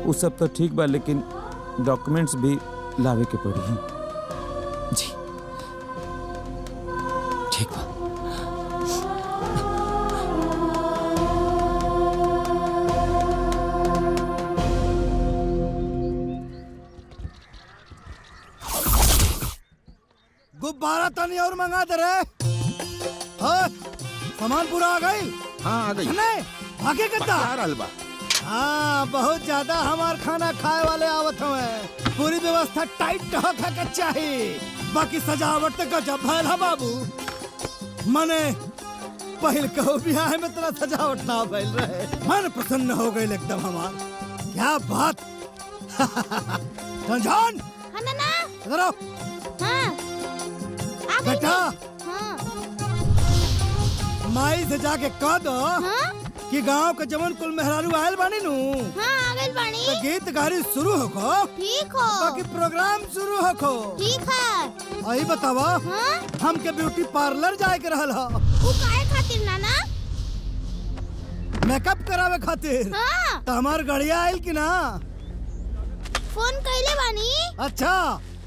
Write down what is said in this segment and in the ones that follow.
वो सब तो ठीक बा, लेकिन डॉक्यूमेंट्स भी लावे के पड़ी। जी ठीक बा। गुब्बारा तनी और मंगा दे रे। हाँ, सामान पूरा आ गई? हाँ आ गई। आगे कितना? अलबा। हाँ, बहुत ज्यादा हमार खाना खाए वाले आवत हवे। पूरी व्यवस्था टाइट होके के चाहिए। बाकी सजावट तो गजब भइल है बाबू। मने पहल कहो बियाह में तेरा सजावट ना भइल रहे। मन प्रसन्न हो गई एकदम हमार। क्या बात। संजान हाँ नाना। इधर आओ। हाँ आ गई। बेटा हाँ माई से जाके कह दो हाँ कि गांव के जवन कुल मेहरारू आयल बानी नु। हाँ आ गई बानी। तो गीत गारी शुरू होको। ठीक हो। बाकी प्रोग्राम शुरू होको। ठीक है। आई बतावा। हाँ हमके ब्यूटी पार्लर जाए के रहल हो। वो काहे खातिर नाना? मेकअप करावे खातिर। हाँ तो हमार गड़िया आयल की ना? फोन कइले बानी। अच्छा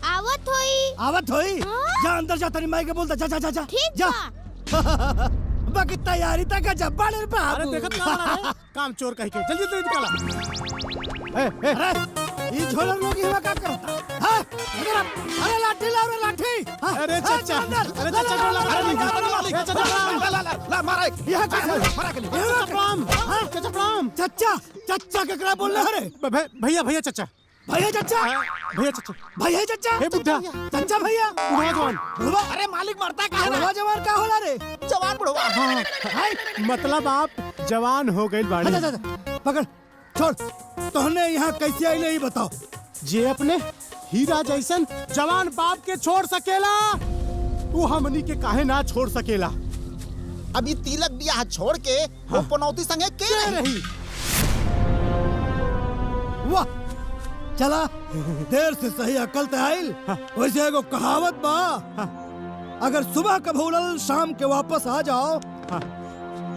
आवत होई। आवत होई। हाँ? जा अंदर जा, तनी माई के बोलता। जा जा जा जा ठीक जा। बा। बाकी तैयारी तक जब्बा ले पे। अरे देखत ना बना काम चोर कह के जल्दी जल्दी निकाला। अरे ये झोलर लोग यहाँ क्या करता? हाँ? अरे लाठी लाओ रे लाठी। हाँ? अरे चाचा, अरे चाचा को ला, अरे चाचा ला मारा यहाँ क्या है? चाचा प्रणाम। चाचा प्रणाम। चच्चा चच्चा केकरा बोल रहे रे? भैया भैया चाचा। भैया चच्चा। भैया चाचा। भैया चच्चा। हे बुड्ढा। चच्चा भैया। बुढ़वा जवान। बुढ़वा। अरे मालिक मरता कहाँ बुढ़वा जवान का होला रे? जवान बुढ़वा। हाँ मतलब आप जवान हो गए बाड़ी। अच्छा पकड़ छोड़। तोहने यहाँ कैसे आइले ही बताओ। जे अपने हीरा जैसन जवान बाप के छोड़ सकेला वो हमनी के काहे ना छोड़ सकेला। अभी तिलक बियाह छोड़ के वो पनौती संगे के रही। वाह चला देर से सही अकल ते आइल। वैसे एगो कहावत बा। अगर सुबह का भूलल शाम के वापस आ जाओ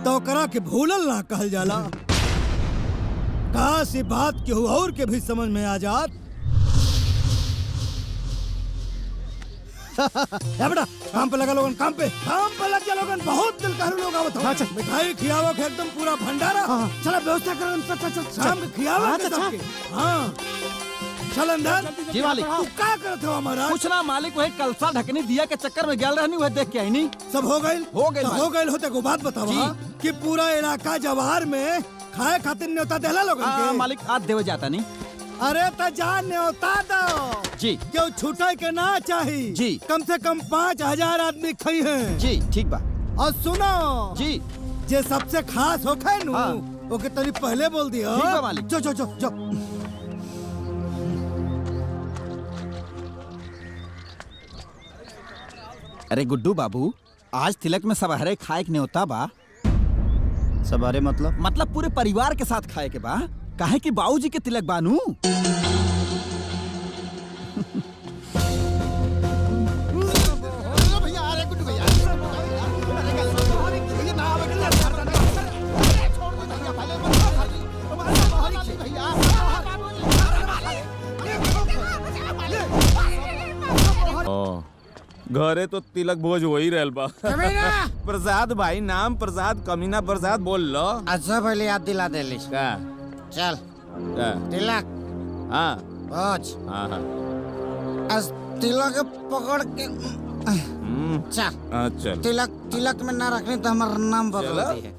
तो करा के भूलल ना कहल जाला। काश ये बात केहू और के भी समझ में आ जात। या बेटा काम पे लगा लोगन। काम पे लग जा लोगन। बहुत दिल कहलू लोग आवत हो। मिठाई खियावो के एकदम पूरा भंडारा। चला व्यवस्था कर। चल शाम के खियावो के सबके। हाँ चल अंदर। जी मालिक। तू क्या करत हो हमारा? कुछ ना मालिक, वही कलसा ढकनी दिया के चक्कर में गल रहनी, वह देख के आई नहीं। सब हो गए। हो गइल तो मालिक। हो गए होते को बात बतावा कि पूरा इलाका जवाहर में खाए खातिर न्योता देला लोगन के। मालिक आज देवे जाता नहीं। अरे तो जा न्योता दो जी। क्यों छूटे के ना चाहिए जी। कम से कम 5000 आदमी खाई हैं। जी ठीक बा। और सुनो जी जे सबसे खास हो खाए नु हाँ। ओके तनी पहले बोल दियो। ठीक बा मालिक। जो जो जो जो। अरे गुड्डू बाबू, आज तिलक में सबहरे खाए के न्योता बा। सवारे मतलब पूरे परिवार के साथ खाए के बा। काहे कि बाबूजी के तिलक बानू। घरे तो तिलक भोज हो ही रहल बा। प्रसाद भाई, नाम प्रसाद, कमीना प्रसाद बोल लो। अच्छा पहले याद दिला देली। का चल का तिलक हाँ भोज। हाँ हाँ आज तिलक पकड़ के चल। चल तिलक में ना रखनी तो हमारा नाम बदल चलो। दिए।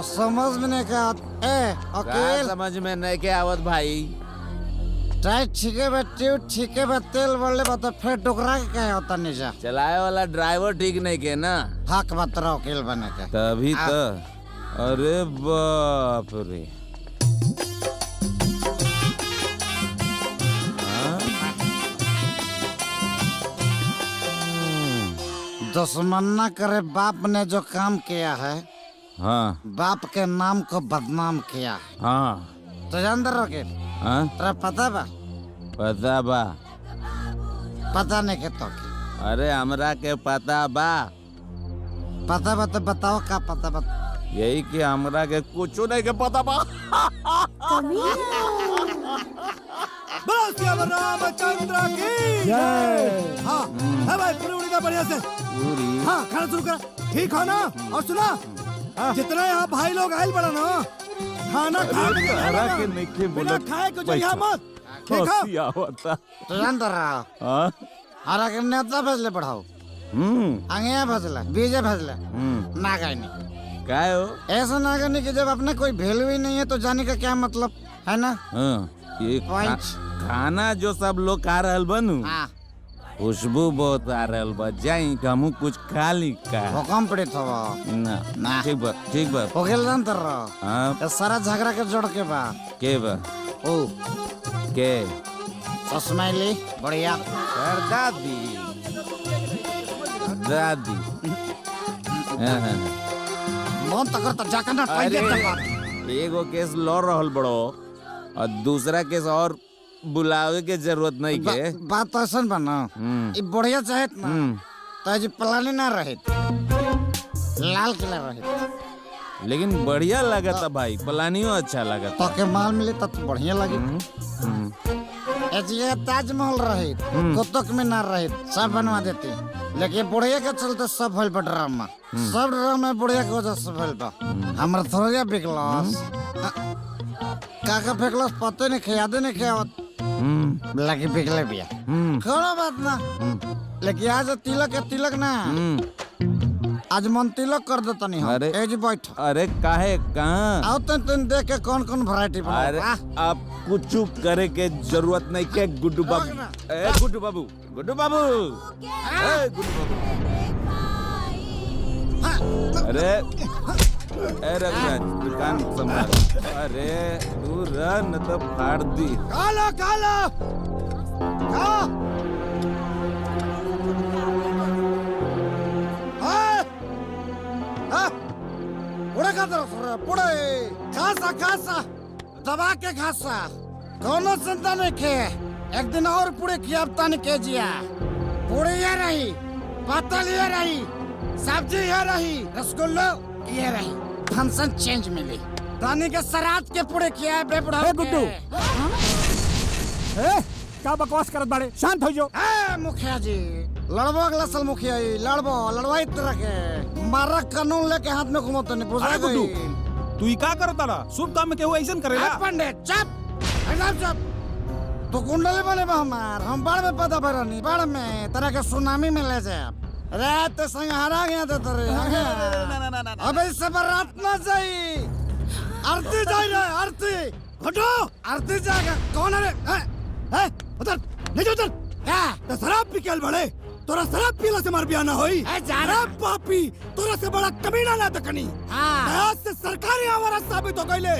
समझ में नहीं क्या ए अकेल समझ में नहीं के आवत भाई। टाइट ठीके बा ट्यूब ठीके बा तेल बढ़ले बा तो फिर टुकरा के कहे होता निजा चलाए वाला ड्राइवर ठीक नहीं के ना हक बतरा वकील बने के तभी तो अरे बाप रे दुश्मन न करे बाप ने जो काम किया है हाँ बाप के नाम को बदनाम किया है हाँ तो अंदर वकील हाँ तेरा पता बा पता नहीं के तो अरे हमरा के पता बा तो बताओ का पता बता यही कि हमरा के कुछ नहीं के पता बा बस ये रामचंद्र की जय। हाँ है भाई पूरी उड़ी का बढ़िया से पूरी हाँ खाना शुरू कर ठीक हो ना और सुना जितना यहाँ भाई लोग आए बड़ा ना खाना खा के हरा के नहीं के बिना बोला खाए कुछ यहाँ मत ठीक है क्या होता तो अंदर रहा हाँ हरा के नेता भजले पढ़ाओ अंगे भजला बीजे भजला ना गए नहीं काय हो ऐसा ना करने की जब अपने कोई वैल्यू ही नहीं है तो जाने का क्या मतलब है ना हाँ ये Point. खाना जो सब लोग खा रहल बनू हाँ खुशबू बहुत आ रहल बा जाई हमू कुछ खा ली का हुकम पड़े था ना ना। ठीक बा वकील अंदर रहो हाँ ये सारा झगड़ा के जोड़ के बा के बा ओ के सस्माइली बढ़िया सर दादी दादी हाँ, हाँ। बहुत तकर तो जाकर ना अरे पहले तक एगो केस लड़ रहल बड़ो और दूसरा केस और बुलावे के जरूरत नहीं के बात ऐसा बना ये बढ़िया चाहे ना तो जी पलानी ना रहे लाल किला रहे लेकिन बढ़िया लगा था भाई पलानियो अच्छा लगा था तो के माल मिले तो बढ़िया लगे ये ताजमहल रहे कुतुब मीनार रहे सब बनवा देते लेकिन बुढ़िया के चलते सब भइल बा ड्रामा सब ड्रामा बुढ़िया के वजह से भइल बा हमरा थोड़ा बिकलस काका फेंकलस पते नहीं खियादे नहीं खियावत लगी बिकले बिया कोनो बात ना लेकिन आज तिलक ना आज मन तिलक कर देता नहीं अरे। ए जी बैठ अरे काहे कहाँ आओ तुम देख के कौन कौन वैरायटी अरे बना अब कुछ करे के जरूरत नहीं के गुड्डू बाबू ए गुड्डू बाबू ए गुड्डू बाबू अरे ए रघुराज दुकान संभाल अरे तू रह न तो फाड़ दी काला काला पुड़े का तरफ पुड़े खासा दबा के खासा दोनों चिंता नहीं खे एक दिन और पुड़े खियाबता नहीं के जिया पुड़े ये रही पतल ये रही सब्जी ये रही रसगुल्लो ये रही फंक्शन चेंज मिली दानी के सरात के पुड़े खिया बेबुढ़ा गुड्डू क्या बकवास करत बाड़े शांत हो जाओ मुखिया जी लड़बो अगला साल मुखिया जी लड़वाई तरह के मारा कानून लेके हाथ में घुमाते नहीं बुझा गई तू ही का करता रहा शुभ काम में केहू ऐसन करेला पंडित चुप एकदम चुप तो कुंडली बने बा हमार हम बाढ़ में पता भरनी बाढ़ में तरह के सुनामी में ले जाए रात संग हरा गया था तेरे अबे इससे बारात ना जाई आरती जाई रे आरती हटो आरती जाएगा कौन है रे उधर नहीं उधर तो शराब पी के बड़े तोरा शराब पीला से मार बिया ना होई शराब पापी तोरा से बड़ा कमीना ना तकनी आज से सरकारी आवारा साबित हो गईले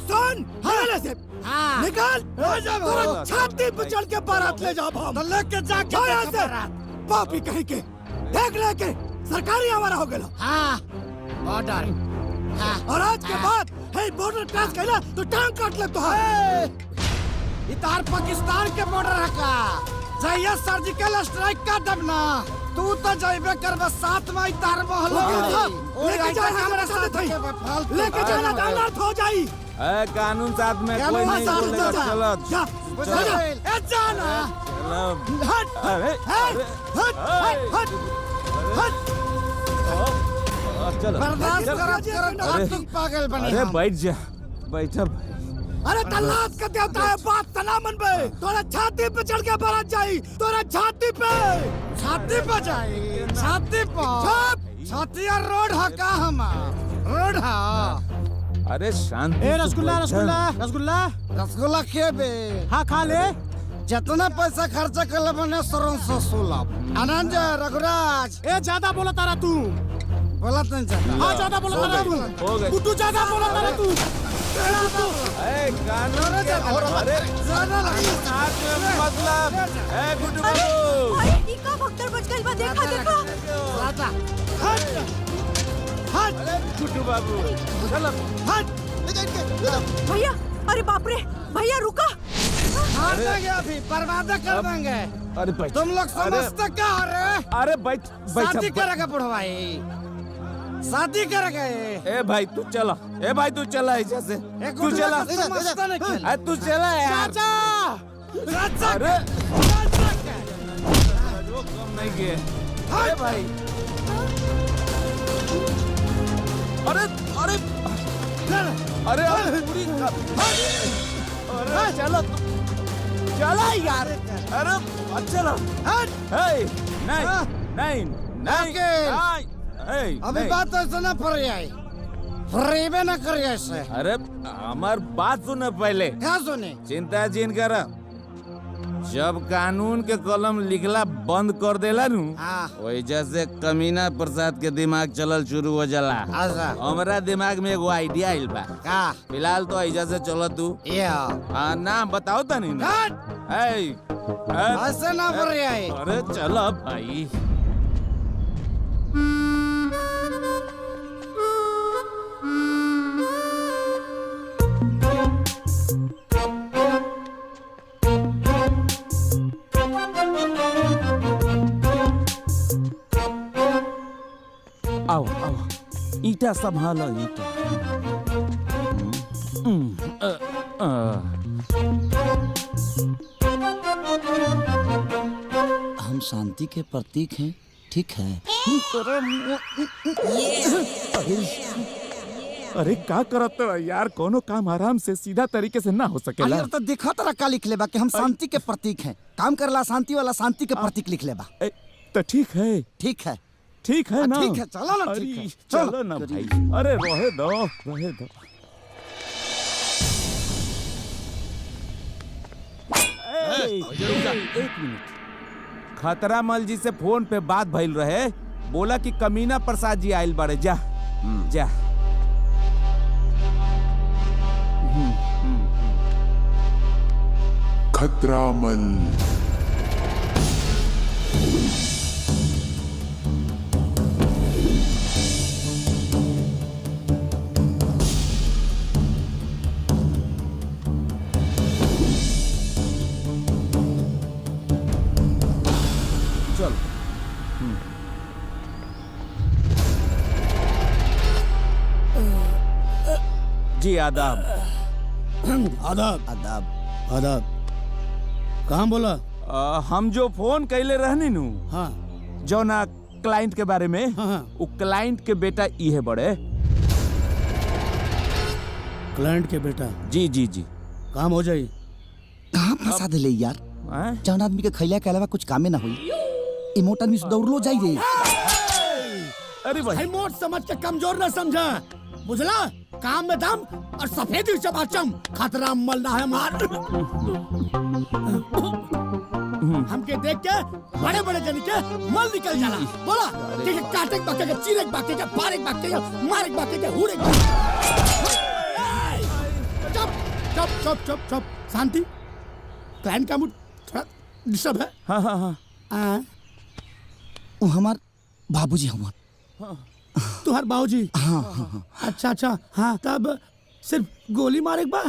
सुन हले से निकाल तोरा छाती पे चढ़ के बारात ले जा हम लेके जाके यहाँ से पापी कहीं के देख लेके सरकारी आवारा हो गेलो ऑर्डर और आज के बाद हे बॉर्डर क्रॉस कैला तो टांग काट ले तो इतार पाकिस्तान के बॉर्डर है का जाइए सर्जिकल स्ट्राइक का दबना तू तो जाइबे कर बस साथ में इतार महल लेके जाना हमारे साथ है लेके जाना गलत हो जाई ए कानून साथ में कोई नहीं बोलेगा चलो जा ए जाना चलो हट अरे हट चलो बर्दाश्त करत अरे, तुम पागल बने अरे हम। बैठ जा बैठा अरे तल्लात का देवता है बात तना मन बे तोरा छाती पे चढ़ के बारात जाई तोरा छाती पे छाती पर छाती और रोड है का हमार रोड है अरे शांति ए से रसगुल्ला बैठा। रसगुल्ला रसगुल्ला रसगुल्ला के बे हाँ खा ले। जितना पैसा खर्चा कर बने सरन से सुलभ। आनंद रघुराज ए ज्यादा बोला तारा तू। बोला नहीं चाहता। हाँ ज्यादा बोला तारा तू। हो गए। गुड्डू ज्यादा बोला तारा तू। ए, कानून के अरे ज्यादा लगी। साथ में मतलब ए गुड्डू बाबू भाई ई का भक्तर बच गइल बा, देखा देखा। राजा गुड्डू बाबू चलो ले जा इनके, ले जा। भैया अरे बाप रे भैया रुका। मार देंगे अभी, बर्बाद कर देंगे। अरे भाई तुम लोग समझते क्या हो रहे? अरे बैठ शादी बैठ करेगा बुढ़वाई, शादी करेगा ये। ए भाई तू चला, ए भाई तू चला ऐसे से एक तू चला, गुंडा का समझता नहीं खेल। ए तू चला यार। राजा अरे राजा क्या? जो कम नहीं किए अरे भाई अरे अरे अरे अरे पूरी अरे चलो चला यार। अरे चलो नहीं नहीं नहीं नहीं अभी बात ऐसा ना पड़ जाए, फ्रीबे ना करिए ऐसे। अरे हमार बात सुन पहले। क्या सुने? चिंता जिन कर, जब कानून के कलम लिखला बंद कर देला नु वैसे से कमीना प्रसाद के दिमाग चलल शुरू हो जाला। अच्छा हमारा दिमाग में एगो आइडिया आइल बा। क्या? फिलहाल तो ऐसा से चलो तू ना बताओ तनी ना। ऐसे ना पड़ जाए। अरे चलो भाई आओ आओ ईटा संभालो ईटा। हम शांति के प्रतीक हैं, ठीक है। अरे का करत यार, कोनो काम आराम से सीधा तरीके से ना हो सकेला। अरे तो देखा तरह का लिख लेबा कि हम शांति के प्रतीक हैं, काम करला शांति वाला शांति के प्रतीक लिख लेबा। तो ठीक है, ठीक है ठीक है ना। ठीक है, चलो ना, ठीक है, चलो चलो। ना भाई। अरे रहे दो रहे दो। एक मिनट, खतरा मल जी से फोन पे बात भइल रहे, बोला कि कमीना प्रसाद जी आइल बाड़े। जा जा। खतरामल चलो। जी आदाब। आदाब आदाब। आदाब। कहाँ बोला? हम जो फोन कैले रहनी नु, हाँ जो ना क्लाइंट के बारे में, हाँ। वो क्लाइंट के बेटा ये बड़े। क्लाइंट के बेटा। जी जी जी। काम हो जाए। कहाँ फंसा दिले यार, हैं? जौन आदमी के खैला के अलावा कुछ कामे ना हुई, ई मोट आदमी से दौड़लो जाई रे। अरे भाई मोट समझ के कमजोर न समझा, बुझला? काम में दम और सफेदी चमाचम, खतरा मलना है मार। हमके देख के बड़े बड़े जन के मल निकल जाला। बोला कि काटे बाके के, चीरे बाके के, पारे बाके के, मारे बाके के, हुड़े चुप चुप चुप चुप चुप। शांति। क्लाइंट का मूड थोड़ा डिस्टर्ब है। हाँ हाँ हाँ। वो हमार बाबूजी हमार। तुम्हार बाबूजी? हाँ हाँ हाँ। अच्छा अच्छा हाँ, तब सिर्फ गोली मारे बा।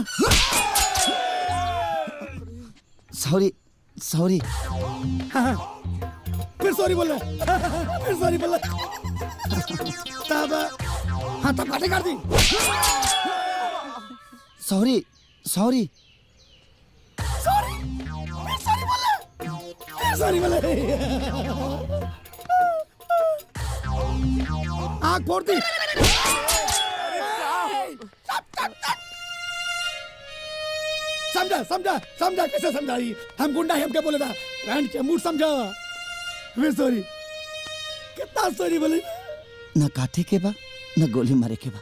Sorry sorry. हाँ, फिर सॉरी बोल रहे, फिर सॉरी बोल रहे। तब हाँ, तब काटे कर दी। सॉरी सॉरी सॉरी, फिर सॉरी बोल रहे, फिर सॉरी बोल रहे। आँख फोड़ दी। समझा समझा समझा, कैसे समझाई? हम गुंडा हम क्या बोले था? रैंड के मूड समझा। फिर सॉरी। कितना सॉरी बोले? न काटे के बा न गोली मारे के बा।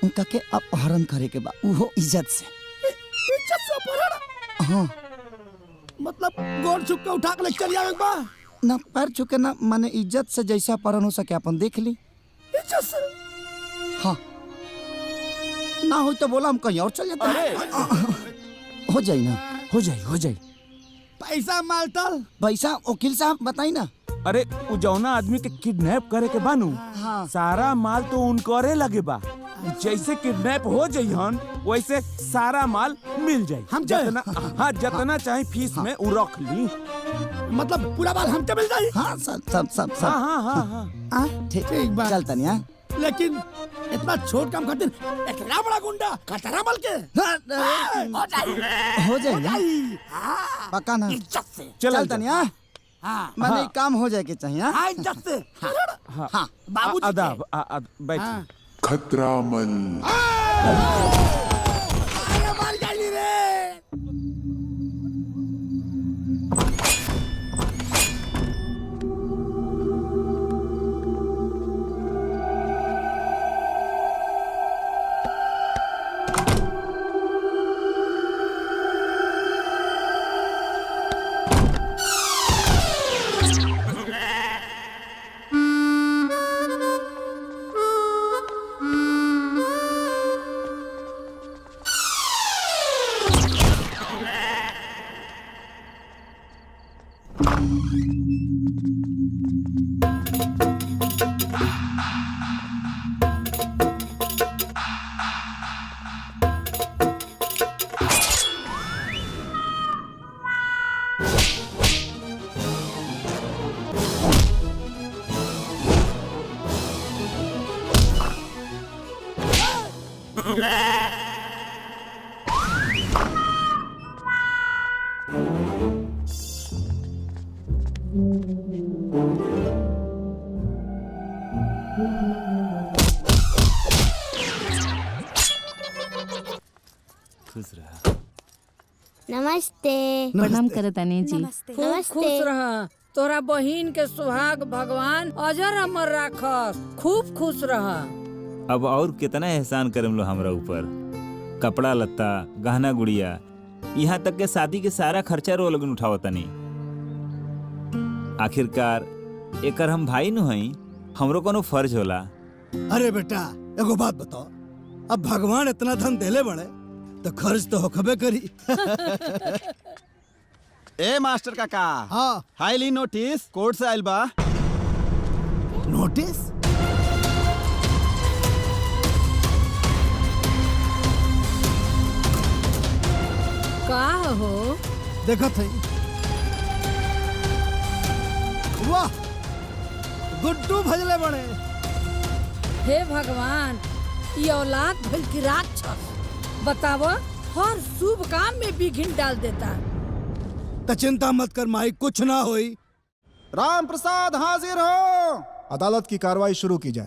उनका के अपहरण करे के बा, उहो इज्जत से। इज्जत से अपहरण? हाँ मतलब गोड़ छुप के उठा के ले चल आवे बा? ना पैर छुके ना, माने इज्जत से जैसा अपहरण हो सके अपन देख ली। इज्जत से? हाँ ना हो तो बोला हम कहीं और चल जाते हैं। हो जाई ना, हो जाई। पैसा मालतल? पैसा वकील साहब बताई ना। अरे उ जौना आदमी के किडनैप करे के बानू, हाँ। सारा माल तो उनकरे लगे बा। जैसे किडनैप हो जाइहन वैसे सारा माल मिल जाई। हम जितना जितना चाहे फीस में उ रख ली। मतलब पूरा माल हमके मिल जाई? हाँ सब हाँ। ठीक बा, चलता नहीं। लेकिन इतना छोट काम खातिर इतना बड़ा गुंडा खतरा बल के हो जाए पक्का ना? इज्जत से चलता नहीं। माने काम हो जाए के चाहिए। हाँ इज्जत से। हाँ बाबूजी आदाब बैठ। खतरामल। अरे मार जाली रे। नमस्ते। प्रणाम करतानी जी। नमस्ते। खुश रह। तोरा बहिन के सुहाग भगवान अजर अमर राखस। खूब खुश रह। अब और कितना एहसान करम लो हमरा ऊपर। कपड़ा लत्ता गहना गुड़िया यहाँ तक के शादी के सारा खर्चा रो लगन उठावतनी। आखिरकार एकर हम भाई नु हई, हमरो कोनो फर्ज होला। अरे बेटा एगो बात बताओ, अब भगवान इतना धन देले बड़े तो खर्च तो होखबे करी। ए मास्टर काका, हाँ हाईली नोटिस कोर्ट से आइल बा। नोटिस? का हो? देखा थे। वाह गुड्डू भजले बड़े। हे भगवान, ये औलाद भल की राक्षस। बताओ, हर शुभ काम में विघ्न डाल देता। तो चिंता मत कर माई, कुछ ना होई। राम प्रसाद हाजिर हो। अदालत की कार्रवाई शुरू की जाए।